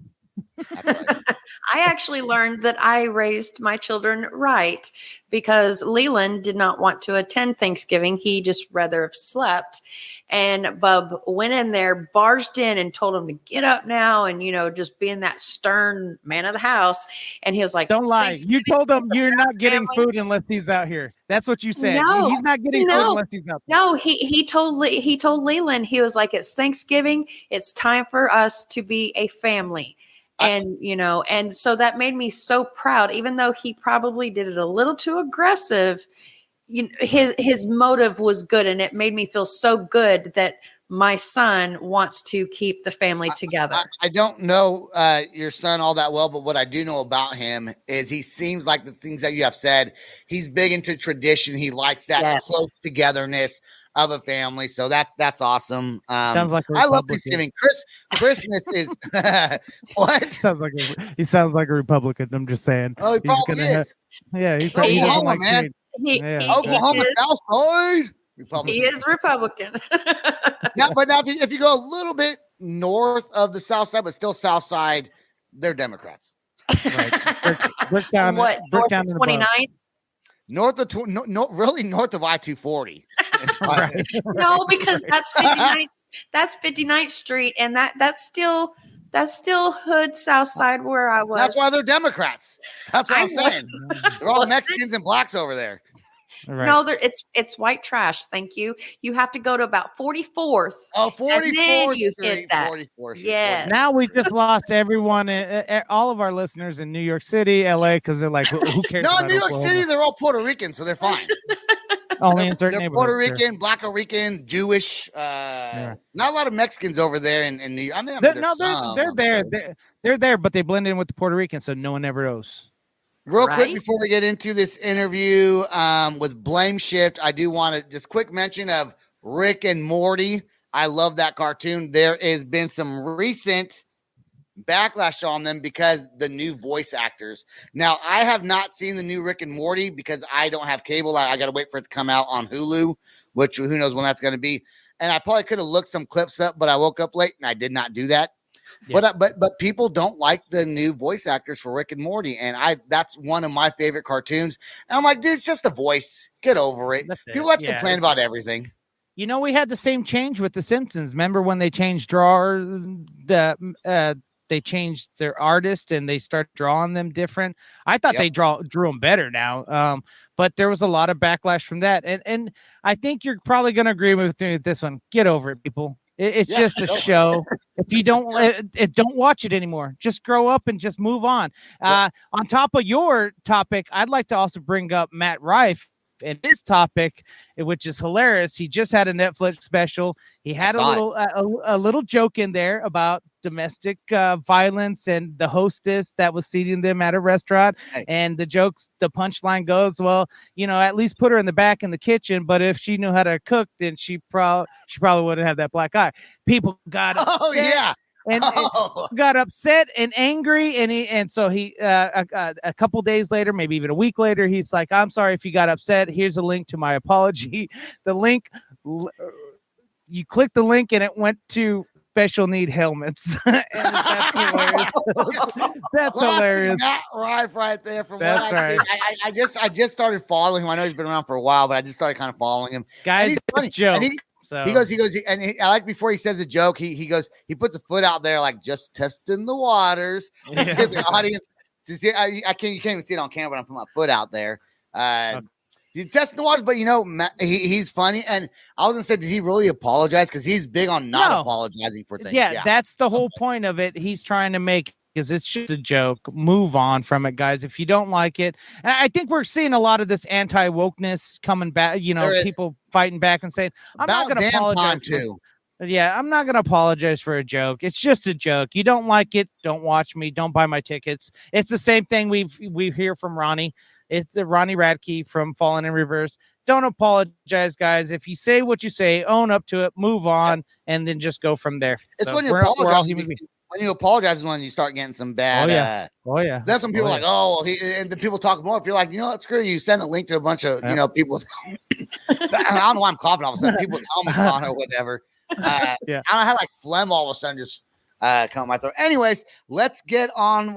I actually learned that I raised my children right, because Leland did not want to attend Thanksgiving. He just rather have slept. And Bub went in there, barged in, and told him to get up now and, just being that stern man of the house. And he was like, "Don't lie. You told him you're not getting food unless he's out here." That's what you said. No, he's not getting food unless he's out there. No, he told Leland, he was like, "It's Thanksgiving. It's time for us to be a family." And, and so that made me so proud, even though he probably did it a little too aggressive. His motive was good, and it made me feel so good that my son wants to keep the family together. I don't know your son all that well, but what I do know about him is he seems like the things that you have said. He's big into tradition. He likes that close togetherness of a family. So that's awesome. Sounds like I love Thanksgiving. Christmas is what? He sounds like a Republican. I'm just saying. Oh, he probably is. He's Oklahoma, man. Oklahoma South Side. Republican. He is Republican. Now, if you go a little bit north of the South Side, but still South Side. They're Democrats. Right. Brick down, What, brick north down of in the bug. 29th? North of really north of I-240. Right. No, because that's 59th. That's 59th Street, and that's still hood South Side where I was. That's why they're Democrats. That's what I'm I know. saying. They're all Mexicans and blacks over there. Right. No, it's white trash. Thank you. You have to go to about 44th. Oh, And then 44th you Street. hit that. 44th Street. Yes. Now we just lost everyone, all of our listeners in New York City, LA, because they're like, who cares? No, about in New York Oklahoma? City, they're all Puerto Rican, so they're fine. Only in certain They're neighborhoods. Puerto Rican, Black Rican, Jewish. Not a lot of Mexicans over there in New York. I mean, They're some, there. sure. They're there, but they blend in with the Puerto Ricans, so no one ever knows. Real quick Right? before we get into this interview with Blameshift, I do want to just quick mention of Rick and Morty. I love that cartoon. There has been some recent backlash on them because the new voice actors. Now, I have not seen the new Rick and Morty because I don't have cable. I got to wait for it to come out on Hulu, which who knows when that's going to be. And I probably could have looked some clips up, but I woke up late and I did not do that. Yeah. But people don't like the new voice actors for Rick and Morty, and that's one of my favorite cartoons. And I'm like, dude, it's just a voice. Get over it. People like to complain about everything. You know, we had the same change with The Simpsons. Remember when they changed they changed their artist and they started drawing them different. I thought they drew them better now. But there was a lot of backlash from that. And I think you're probably going to agree with me with this one. Get over it, people. It's just a show. If you don't watch it anymore, just grow up and just move on. On top of your topic, I'd like to also bring up Matt Rife and his topic, which is hilarious. He just had a Netflix special. He had a little joke in there about domestic violence and the hostess that was seating them at a restaurant. Hey. And the punchline goes, well, you know, at least put her in the back in the kitchen. But if she knew how to cook, then she probably wouldn't have that black eye. People got upset. And got upset and angry, and so he a couple days later, maybe even a week later, he's like, "I'm sorry if you got upset. Here's a link to my apology." The link, you click the link, and it went to special need helmets. And that's hilarious. That's hilarious. Matt Rife right there. From that's what I see. I just started following him. I know he's been around for a while, but I just started kind of following him. Guys, it's joke. So he goes, and I like before he says a joke, he goes, he puts a foot out there, like just testing the waters. Yeah. The audience to see. You can't even see it on camera, but I'm putting my foot out there. He's testing the waters, but you know, he's funny. And I was gonna say, did he really apologize? Because he's big on not apologizing for things. Yeah, that's the whole point of it. He's trying to make. Because it's just a joke. Move on from it, guys. If you don't like it, and I think we're seeing a lot of this anti-wokeness coming back. You know, people fighting back and saying, "I'm not going to apologize." I'm not going to apologize for a joke. It's just a joke. You don't like it, don't watch me. Don't buy my tickets. It's the same thing we hear from Ronnie. It's the Ronnie Radke from Fallen in Reverse. Don't apologize, guys. If you say what you say, own up to it, move on, and then just go from there. It's when you apologize. When you apologize is when you start getting some bad. That's when people are like, and the people talk more. If you're like, you know what, screw you, send a link to a bunch of you know people with I don't know why I'm coughing all of a sudden, people with helmets on or whatever. I had like phlegm all of a sudden just come my throat. Anyways, let's get on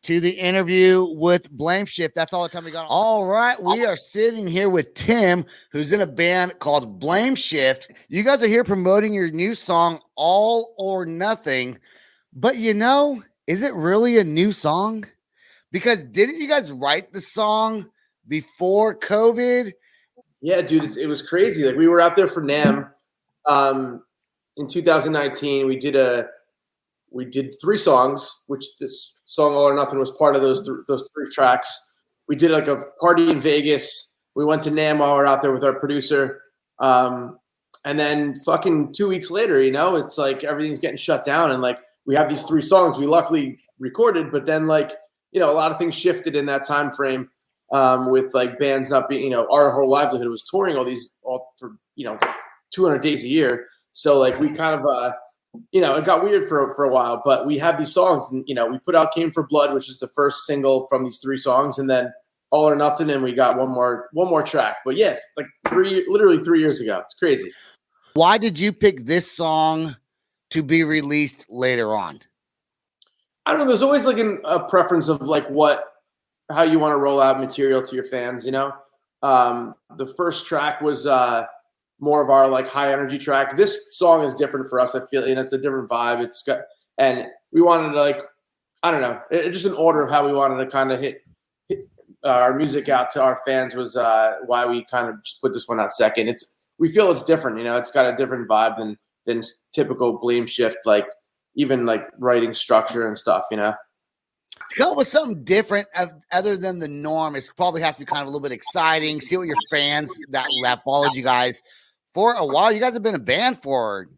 to the interview with Blameshift. That's all the time we got. All right, we are sitting here with Tim, who's in a band called Blameshift. You guys are here promoting your new song, All or Nothing. But you know, is it really a new song? Because didn't you guys write the song before COVID? Yeah, dude, it was crazy. Like we were out there for NAMM in 2019. We did 3 songs, which this song All or Nothing was part of those 3 tracks. We did like a party in Vegas. We went to NAMM while we were out there with our producer. And then fucking 2 weeks later, you know, it's like everything's getting shut down. And like we have these 3 songs we luckily recorded, but then like, you know, a lot of things shifted in that time frame with like bands not being, you know, our whole livelihood was touring all for, you know, 200 days a year. So like we kind of, you know, it got weird for a while, but we have these songs and, you know, we put out Came for Blood, which is the first single from these 3 songs. And then All or Nothing. And we got one more track, but yeah, like literally 3 years ago. It's crazy. Why did you pick this song to be released later on? I don't know. There's always like a preference of like how you want to roll out material to your fans, you know? The first track was more of our like high energy track. This song is different for us. I feel, it's a different vibe. And we wanted to like, I don't know, just an order of how we wanted to kind of hit our music out to our fans was why we kind of just put this one out second. We feel it's different, you know, it's got a different vibe than typical Blameshift, like even like writing structure and stuff, you know. Go with something different other than the norm. It probably has to be kind of a little bit exciting. See what your fans that followed you guys for a while. You guys have been a band for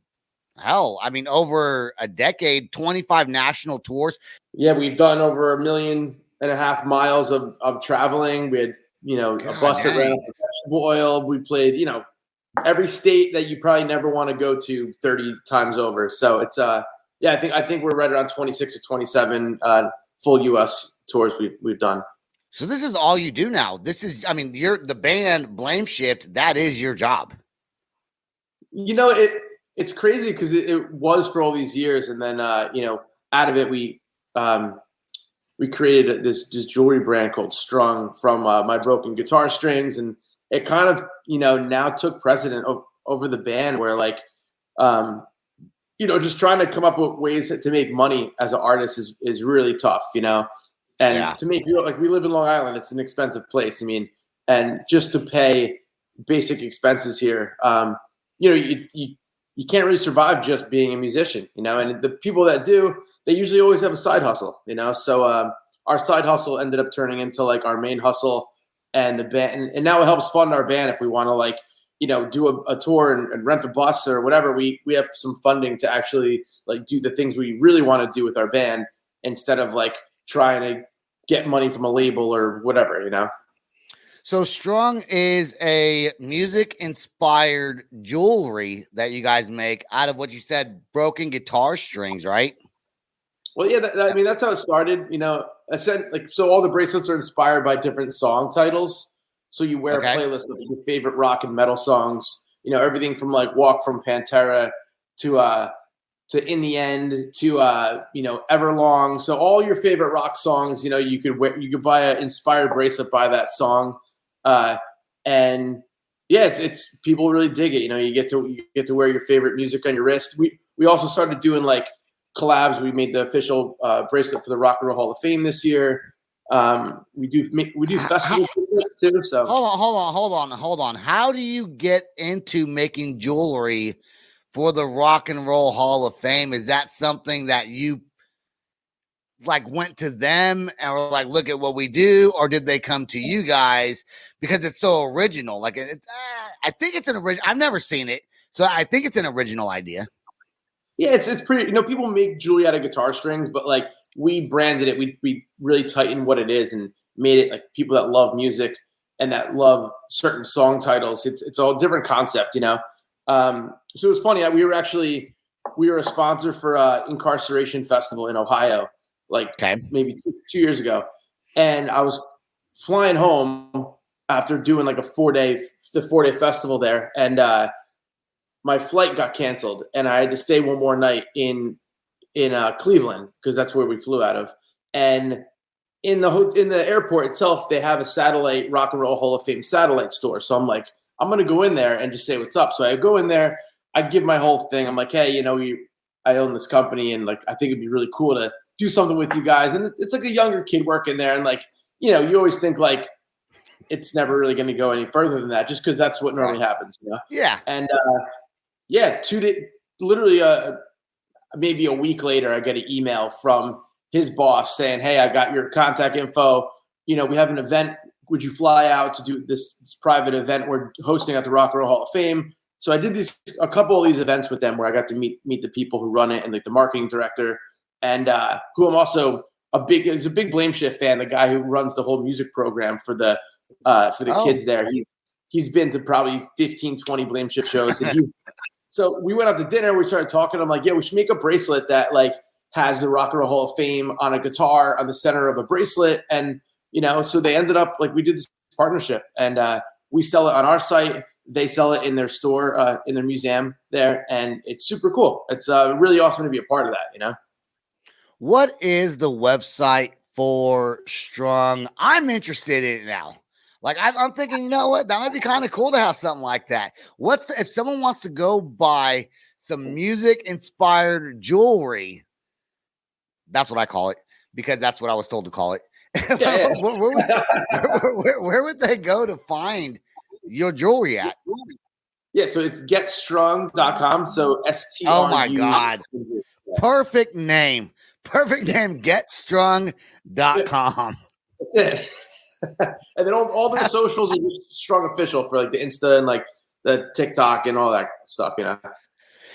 over a decade, 25 national tours. Yeah, we've done over 1.5 million miles of traveling. We had, a bus that ran off of vegetable oil. We played, every state that you probably never want to go to 30 times over. So it's I think we're right around 26 or 27 full US tours we've done. So this is all you do now. You're the band Blameshift. That is your job. It's crazy because it was for all these years. And then, out of it, we created this jewelry brand called Strung from my broken guitar strings. And it kind of, now took precedent over the band where like, just trying to come up with ways to make money as an artist is really tough, and to make like we live in Long Island, it's an expensive place. And just to pay basic expenses here, you can't really survive just being a musician, and the people that do, they usually always have a side hustle, so our side hustle ended up turning into like our main hustle, and the band, and now it helps fund our band if we want to like, do a tour and rent a bus or whatever. We have some funding to actually like do the things we really want to do with our band instead of like trying to get money from a label or whatever, So Strung is a music-inspired jewelry that you guys make out of what you said, broken guitar strings, right? Well, yeah, that's how it started. I said so all the bracelets are inspired by different song titles. So you wear a playlist of your favorite rock and metal songs. Everything from like "Walk" from Pantera to "In the End" to "Everlong." So all your favorite rock songs. You could buy an inspired bracelet by that song. And yeah, it's people really dig it. You get to wear your favorite music on your wrist. We also started doing like collabs. We made the official bracelet for the Rock and Roll Hall of Fame this year. We do festivals too. So hold on. How do you get into making jewelry for the Rock and Roll Hall of Fame? Is that something that you like went to them and were like, look at what we do, or did they come to you guys because it's so original? Like I think it's an original. I've never seen it, so I think it's an original idea. Yeah, it's pretty. People make jewelry out of guitar strings, but like we branded it. We really tightened what it is and made it like people that love music and that love certain song titles. It's all different concept, So it was funny. We were a sponsor for Incarceration Festival in Ohio. Maybe two years ago. And I was flying home after doing like the 4-day festival there. And my flight got canceled and I had to stay one more night in Cleveland because that's where we flew out of. And in the airport itself, they have a satellite Rock and Roll Hall of Fame satellite store. So I'm like, I'm going to go in there and just say what's up. So I go in there, I give my whole thing. I'm like, hey, I own this company and like, I think it'd be really cool to do something with you guys. And it's like a younger kid working there. And like, you always think like it's never really going to go any further than that just because that's what normally happens. Yeah. And literally maybe a week later, I get an email from his boss saying, hey, I got your contact info. We have an event. Would you fly out to do this private event we're hosting at the Rock and Roll Hall of Fame? So I did a couple of these events with them where I got to meet the people who run it and like the marketing director. And who I'm also he's a big Blameshift fan, the guy who runs the whole music program for the kids there. He's been to probably 15, 20 Blameshift shows. And so we went out to dinner, we started talking. I'm like, yeah, we should make a bracelet that like has the Rock and Roll Hall of Fame on a guitar on the center of a bracelet. And, so they ended up like we did this partnership and we sell it on our site. they sell it in their store, in their museum there, and it's super cool. It's really awesome to be a part of that, you know? What is the website for Strung? I'm interested in it now. Like I'm thinking, you know what? That might be kind of cool to have something like that. If someone wants to go buy some music inspired jewelry? That's what I call it because that's what I was told to call it. Yeah. Where would they go to find your jewelry at? Yeah, so it's getstrung.com. So STRU. Oh my God. Perfect name. Getstrung.com. That's it. And then all the socials are just Strung Official for like the Insta and like the TikTok and all that stuff, you know.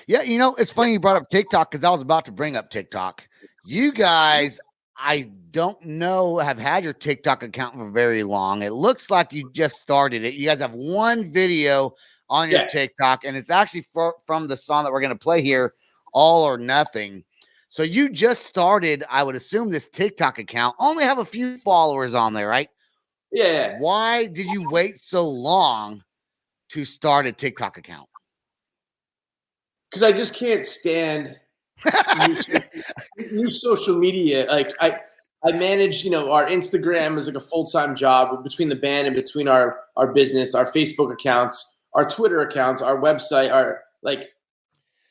Yeah, you know, it's funny you brought up TikTok because I was about to bring up TikTok. You guys, I don't know, have had your TikTok account for very long. It looks like you just started it. You guys have one video on your TikTok, and it's actually from the song that we're going to play here, All or Nothing. So you just started, I would assume, this TikTok account. Only have a few followers on there, right? Yeah. Why did you wait so long to start a TikTok account? Because I just can't stand new social media. Like I manage, you know, our Instagram is like a full-time job between the band and between our business, our Facebook accounts, our Twitter accounts, our website, our like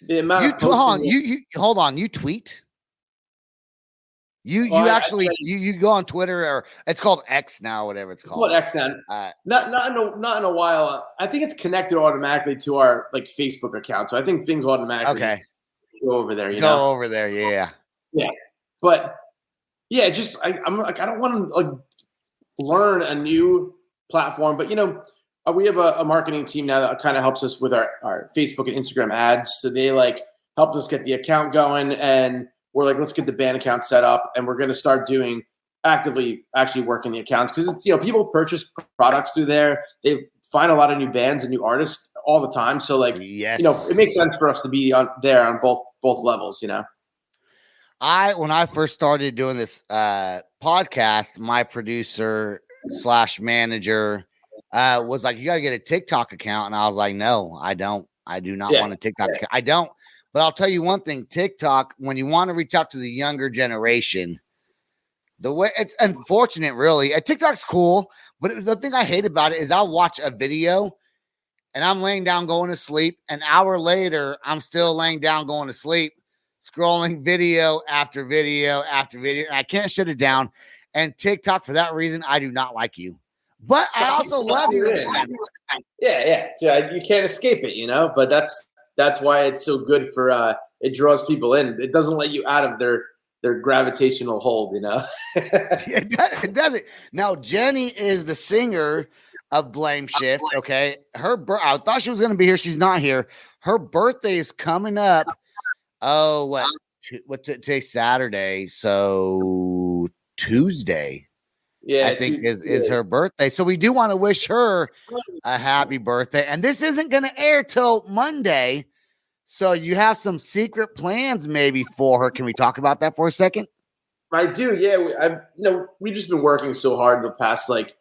the amount hold on, you tweet? You go on Twitter, or it's called X now, whatever it's called. X now. Not in a while. I think it's connected automatically to our like Facebook account. So I think things automatically go over there. You know? Over there, yeah. But yeah, just I'm like I don't want to like learn a new platform. But you know, we have a marketing team now that kind of helps us with our Facebook and Instagram ads. So they like helped us get the account going, and we're like, let's get the band account set up, and we're going to start doing actively actually working the accounts because it's, you know, people purchase products through there. They find a lot of new bands and new artists all the time. So like, you know, it makes sense for us to be on both levels, you know. When I first started doing this podcast, my producer / manager was like, you got to get a TikTok account. And I was like, no, I don't. I do not want a TikTok account. I don't. But I'll tell you one thing, TikTok, when you want to reach out to the younger generation, the way it's unfortunate, really. TikTok's cool, but the thing I hate about it is I'll watch a video and I'm laying down going to sleep. An hour later, I'm still laying down going to sleep, scrolling video after video after video. And I can't shut it down. And TikTok, for that reason, I do not like you. But I also love you. Yeah. You can't escape it, you know, but that's why it's so good for it draws people in. It doesn't let you out of their gravitational hold, you know. It doesn't. Now Jenny is the singer of Blameshift. Okay, I thought she was going to be here. She's not here. Her birthday is coming up. Oh, what today's Saturday? So Tuesday. Yeah, I think is her birthday. So we do want to wish her a happy birthday. And this isn't going to air till Monday. So you have some secret plans maybe for her. Can we talk about that for a second? I do. Yeah. We've just been working so hard the past like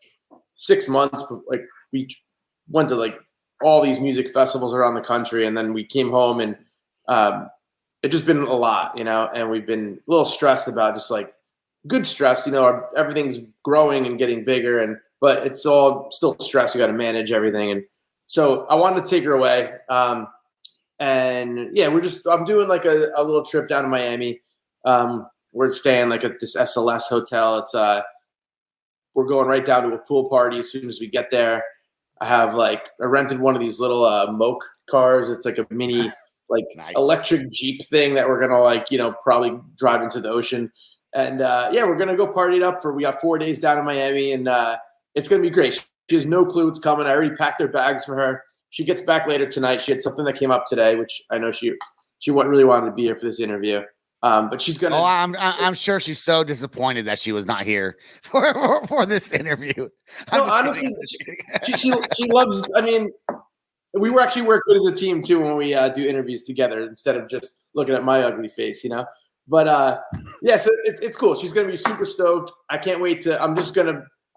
6 months. Like we went to like all these music festivals around the country, and then we came home, and it's just been a lot, you know, and we've been a little stressed about just like good stress, you know, everything's growing and getting bigger, but it's all still stress. You got to manage everything. And so I wanted to take her away. And yeah, I'm doing like a little trip down to Miami. We're staying like at this SLS hotel. It's we're going right down to a pool party as soon as we get there. I rented one of these little moke cars. It's like a mini like electric Jeep thing that we're gonna like, you know, probably drive into the ocean. And we're gonna go party it up we got 4 days down in Miami, and it's gonna be great. She has no clue it's coming. I already packed their bags for her. She gets back later tonight. She had something that came up today, which I know she really wanted to be here for this interview. But she's gonna. Oh, I'm sure she's so disappointed that she was not here for this interview. No, honestly, she loves. I mean, we work good as a team too when we do interviews together instead of just looking at my ugly face, you know. But so it's cool. She's gonna be super stoked. I can't wait to.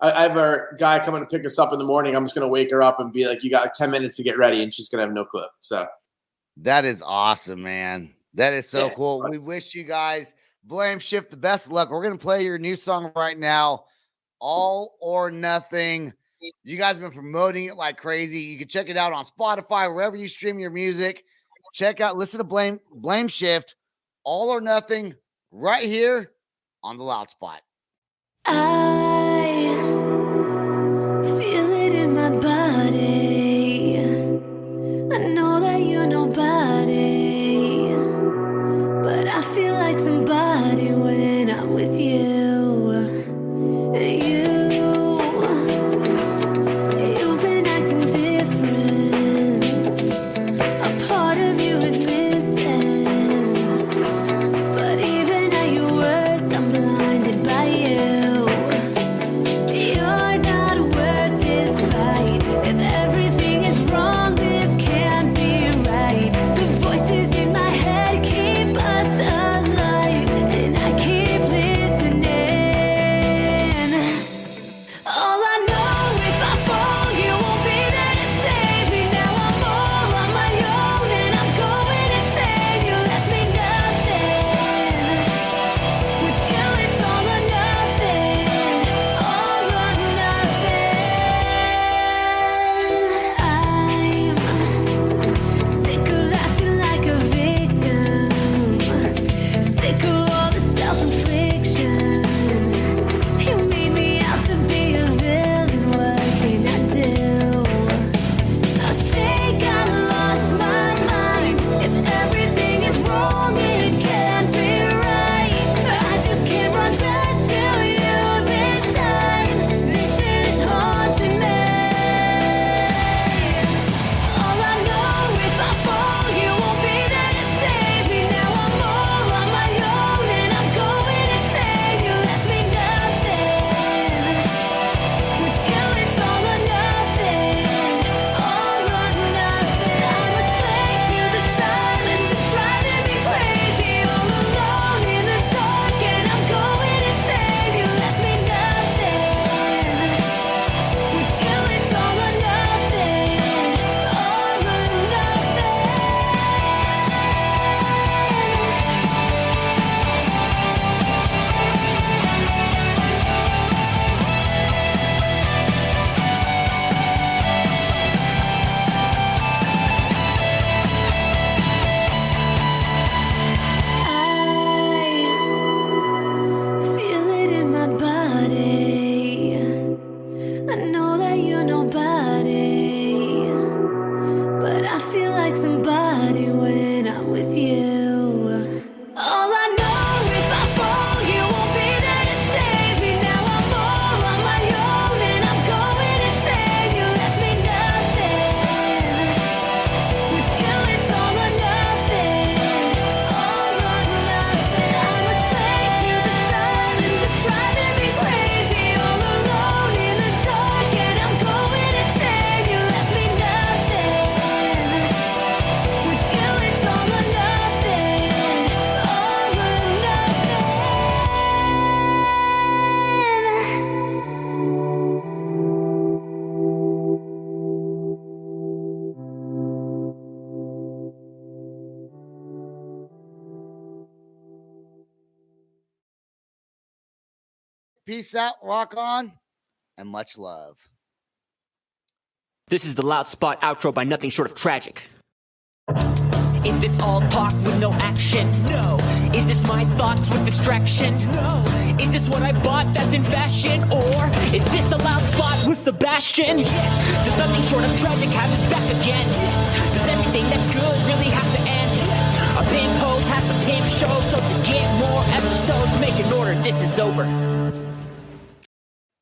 I have a guy coming to pick us up in the morning. I'm just going to wake her up and be like, you got 10 minutes to get ready. And she's going to have no clue. So that is awesome, man. That is so cool. We wish you guys Blameshift the best of luck. We're going to play your new song right now, All or Nothing. You guys have been promoting it like crazy. You can check it out on Spotify, wherever you stream your music. Listen to Blameshift, All or Nothing, right here on the Loud Spot. I feel it in my body. I know that you're nobody, but I feel like somebody when I'm with you. You've been acting different. A part of you is missing, but even at your worst, I'm blinded by you. You're not worth this fight. If everything is wrong, this can't be right. The voices in my head keep us alive, and I keep listening. All I know, if I fall, you won't be there to save me. Now I'm all on my own, and I'm going insane. You left me nothing. With you, it's all or nothing. All or nothing. I'm sick of acting like a victim. Sick of all the self-infliction. You made me out to be a villain. What can I do? I think I lost my mind. If everything is wrong, it can't be right. I just can't run back to you this time. This is haunting me. All I know, if I fall, you won't be there to save me. Now I'm all on my own, and I'm going insane. You left me nothing. With you, it's all or nothing. All or nothing. I'm a slave to the silence. It's driving me crazy. All alone in the dark, and I'm going insane. You left me nothing. With you, it's all or nothing. All or nothing. I feel it in my body. I know that you're nobody, but I feel like somebody when I'm with you. All I know, if I fall, you won't be there to save me. Now I'm all on my own, and I'm going insane. You left me nothing. With you, it's all or nothing. All or nothing. I'm a slave to the silence. It's driving me crazy. All alone in the dark, and I'm going insane. You left me nothing. With you, it's all or nothing. All or nothing. Peace out, rock on, and much love. This is the Loud Spot outro by nothing short of tragic. Is this all talk with no action? No. Is this my thoughts with distraction? No. Is this what I bought that's in fashion? Or is this the Loud Spot with Sebastian? Yes. Does nothing short of tragic have his back again? Yes. Does everything that's good really have to end? Yes. A pimp host has to pimp show, so to get more episodes, make an order, this is over.